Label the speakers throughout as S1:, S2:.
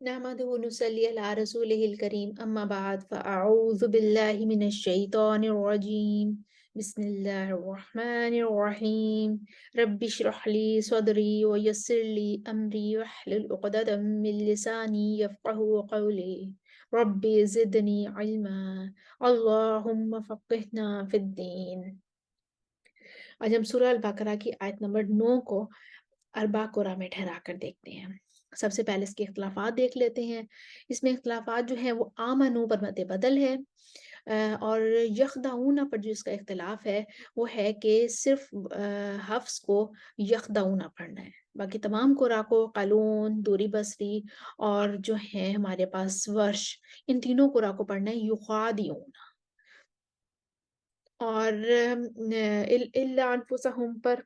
S1: नहमदुहु व नुसल्ली अला रसूलिहिल करीम अम्मा बाद फ़अऊज़ु बिल्लाहि मिनश शैतानिर रजीम बिस्मिल्लाहिर रहमानिर रहीम रब्बि इश्रह ली सदरी व यस्सिर ली अमरी वहलुल उक़दतम मिन लिसानी यफ़क़हू क़ौली रब्बि ज़िदनी इल्मा अल्लाहुम्मा फ़क़्हिना फ़िद्दीन। आज हम सूरह अल-बक़रा की आयत नंबर 9 को अरबा क़ुरा में ठहरा कर देखते हैं। सबसे पहले इसके इख्तिलाफ़ात देख लेते हैं। इसमें इख्तिलाफ़ात जो हैं वो आमनू पर मद्दे बदल है और यख़दऊना पर जो इसका इख्तिलाफ़ है वो है कि सिर्फ़ हफ्स को यख़दऊना पढ़ना है। बाकी तमाम क़ुरा को क़ालून, दूरी बसरी और जो हैं हमारे पास वर्श, इन तीनों क़ुरा को पढ़ना है युग़ादिऊना। और इल्ला अनफुसहुम पर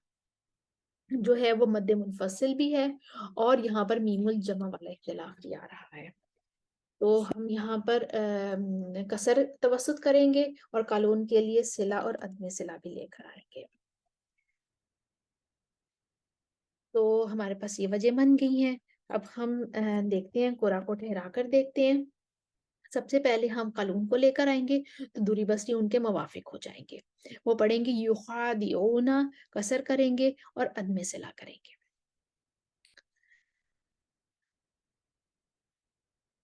S1: जो है वो मद्दे मुनफ़सिल भी है और यहाँ पर मीमुल जमा वाला इख्तिलाफ़ भी आ रहा है। तो हम यहाँ पर कसर तवस्सुत करेंगे और क़ालून के लिए सिला और अदम सिला भी लेकर आएँगे। तो हमारे पास ये वजह बन गई हैं। अब हम देखते हैं क़ुरा को ठहरा कर देखते हैं। सबसे पहले हम क़ालून को लेकर आएँगे तो दूरी बसरी उनके मुवाफ़िक हो जाएँगे। वो पढ़ेंगे युख़ादिऊना, कसर करेंगे और अदम सिला करेंगे।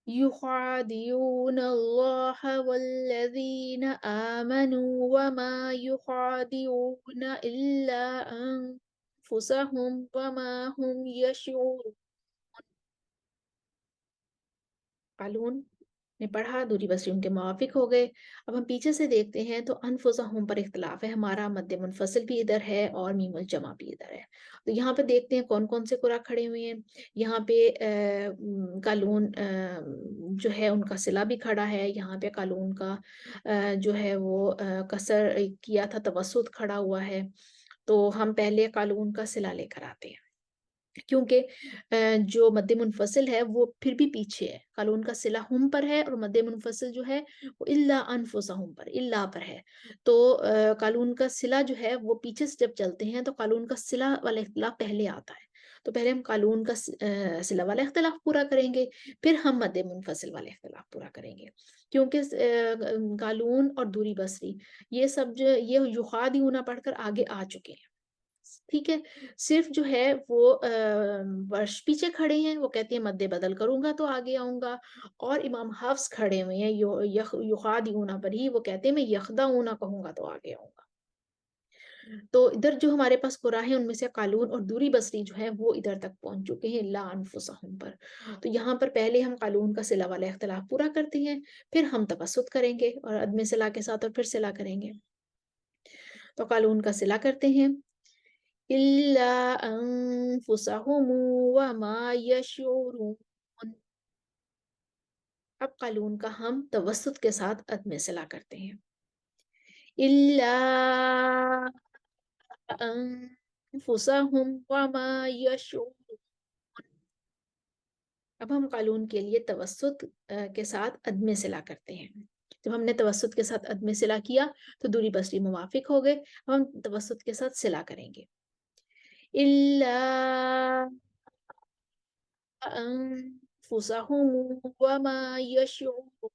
S1: युख़ादिऊनल्लाह वल्लज़ीना आमनू वमा युख़ादिऊन इल्ला अनफुसहुम वमा हुम यशऊरून। क़ालून ने पढ़ा, दूरी बसरी उनके मुवाफ़िक हो गए। अब हम पीछे से देखते हैं तो अनफुसहुम पर इख्तिलाफ़ है, हमारा मद्दे मुनफ़सिल भी इधर है और मीमुल जमा भी इधर है। तो यहाँ पे देखते हैं कौन-कौन से क़ुरा खड़े हुए हैं। यहाँ पे क़ालून जो है उनका सिला भी खड़ा है, यहाँ पे क़ालून का जो है वो कसर किया था, तवस्सुत खड़ा हुआ है। तो हम पहले क़ालून का सिला लेकर आते हैं। क्योंकि जो मद्दे मुनफ़सिल है वो फिर भी पीछे है। क़ालून का सिला हुम पर है और मद्दे मुनफ़सिल जो है वो इल्ला अनफुसहुम पर, इल्ला पर है। तो क़ालून का सिला जो है वो पीछे से जब चलते हैं तो क़ालून का सिला वाला इख्तिलाफ़ पहले आता है। तो पहले हम क़ालून का सिला वाला इख्तिलाफ़ पूरा करेंगे, फिर हम मद्दे मुनफ़सिल वाला इख्तिलाफ़ पूरा करेंगे। क्योंकि क़ालून और दूरी बसरी ये सब जो ये युख़ादिऊना पढ़कर आगे आ चुके हैं। ठीक है? सिर्फ़ जो है वो वर्ष पीछे खड़े हैं, वो कहते हैं मद्दे बदल करूँगा तो आगे आऊँगा और इमाम हफ्स खड़े हुए हैं युख़ादिऊना पर ही, वो कहते हैं मैं यख़दऊना कहूँगा तो आगे आऊँगा। तो इधर जो हमारे पास क़ुरा है उनमें से क़ालून और दूरी बसरी जो है वो इधर तक पहुँच चुके हैं इल्ला अनफुसहुम पर। तो यहाँ पर पहले हम क़ालून का सिला वाला इख्तिलाफ़ पूरा करते हैं, फिर हम तवस्सुत करेंगे और अदम सिला के साथ और फिर सिला करेंगे। तो क़ालून का सिला करते हैं। इल्ला अनफुसहुम वमा यशऊरून। अब क़ालून का हम तवस्सुत के साथ अदम सिला करते हैं। इल्ला अनफुसहुम वमा यशऊरून। अब हम क़ालून के लिए तवस्सुत के साथ अदम सिला करते हैं। जब हमने तवस्सुत के साथ अदम सिला किया तो दूरी बसरी मुवाफ़िक हो गए। अब हम तवस्सुत के साथ सिला करेंगे। इल्ला अनफुसहुम वमा यशऊरून।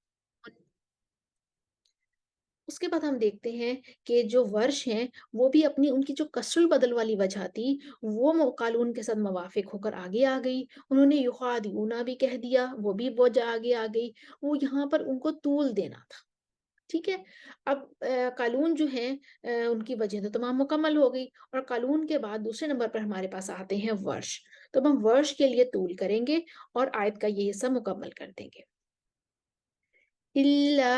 S1: उसके बाद हम देखते हैं कि जो वर्ष हैं वो भी अपनी उनकी जो कसरुल बदल वाली वजह थी वो क़ालून के साथ मुवाफ़िक होकर आगे आ गई। उन्होंने युख़ादिऊना भी कह दिया, वो भी वजह आगे आ गई। वो यहाँ पर उनको तूल देना था। ठीक है? अब क़ालून जो हैं उनकी वजह तो तमाम मुकम्मल हो गई और क़ालून के बाद दूसरे नंबर पर हमारे पास आते हैं वर्ष। तो अब हम वर्ष के लिए तूल करेंगे और आयत का ये हिस्सा मुकम्मल कर देंगे। इल्ला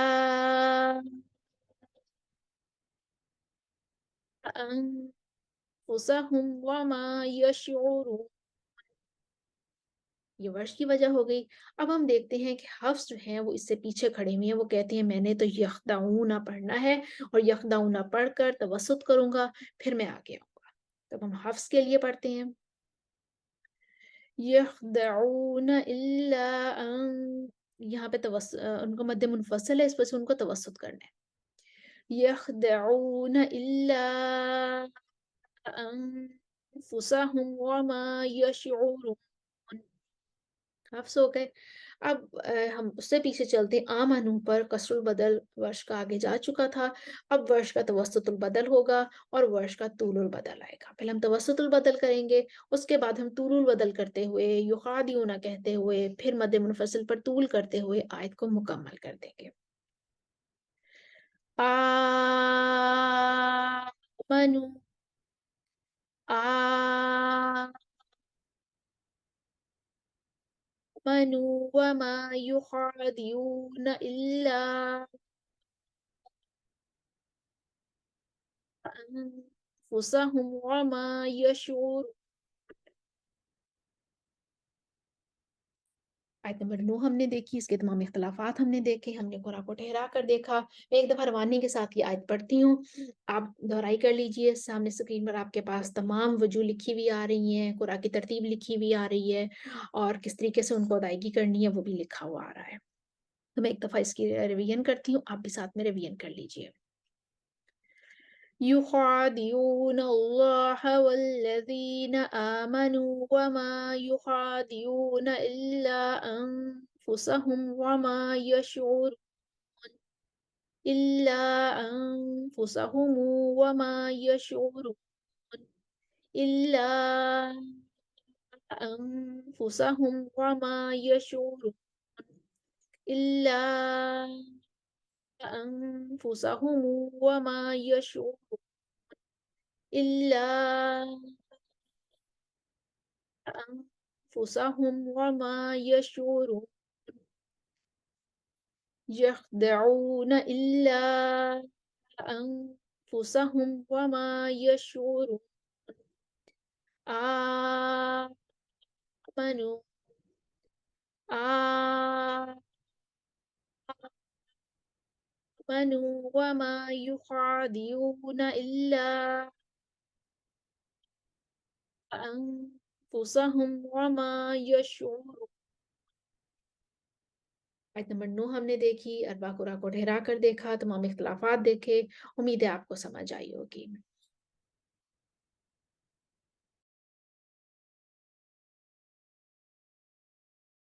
S1: अनफुसहुम वमा यशऊरून। ये वर्ष की वजह हो गई। अब हम देखते हैं कि हफ्स जो हैं वो इससे पीछे खड़े हुए हैं। वो कहते हैं मैंने तो यख़दऊना पढ़ना है और यख़दऊना पढ़कर तवस्सुत करूँगा, फिर मैं आगे आऊँगा। तब हम हफ्स के लिए पढ़ते हैं। यख़दऊन इल्ला अन। यहाँ पे उनको मद्दे मुनफ़सिल है, इस वजह से उनको तवस्सुत करना है। यख़दऊन इल्ला अनफुसहुम वमा यशऊरून। हफ्स हो गए। اب ہم اس سے پیچھے چلتے ہیں، آمنو پر کسر البدل ورش کا آگے جا چکا تھا، اب ورش کا توسط البدل ہوگا اور ورش کا طول البدل آئے گا۔ پہلے ہم توسط البدل کریں گے، اس کے بعد ہم طول البدل کرتے ہوئے، یخادعون کہتے ہوئے، پھر مد منفصل پر طول کرتے ہوئے آیت کو مکمل کر دیں گے۔ آمنو، آمنوا وما يخادعون إلا أنفسهم وما يشعرون۔ آیت نمبر 9 ہم نے دیکھی، اس کے تمام اختلافات ہم نے دیکھے، ہم نے قرآن کو ٹھہرا کر دیکھا۔ میں ایک دفعہ روانی کے ساتھ یہ آیت پڑھتی ہوں، آپ دہرائی کر لیجئے، سامنے اسکرین پر آپ کے پاس تمام وجوہ لکھی ہوئی آ رہی ہیں، قرآن کی ترتیب لکھی ہوئی آ رہی ہے، اور کس طریقے سے ان کو ادائیگی کرنی ہے وہ بھی لکھا ہوا آ رہا ہے۔ تو میں ایک دفعہ اس کی ریویژن کرتی ہوں، آپ بھی ساتھ میں ریویژن کر لیجئے۔ يخادعون الله والذين آمنوا وما يخادعون إلا أنفسهم وما يشعرون إلا أنفسهم وما يشعرون إلا أنفسهم وما يشعرون إلا أنفسهم وما يشعرون إلا أنفسهم وما يشعرون يخدعون إلا أنفسهم وما يشعرون آمنوا آمنوا وما يخادعون إلا أنفسهم وما يشعرون۔ آیت نمبر 9 ہم نے دیکھی، اربع قرآن کو ٹھہرا کر دیکھا، تمام اختلافات دیکھے، امید ہے آپ کو سمجھ آئی ہوگی۔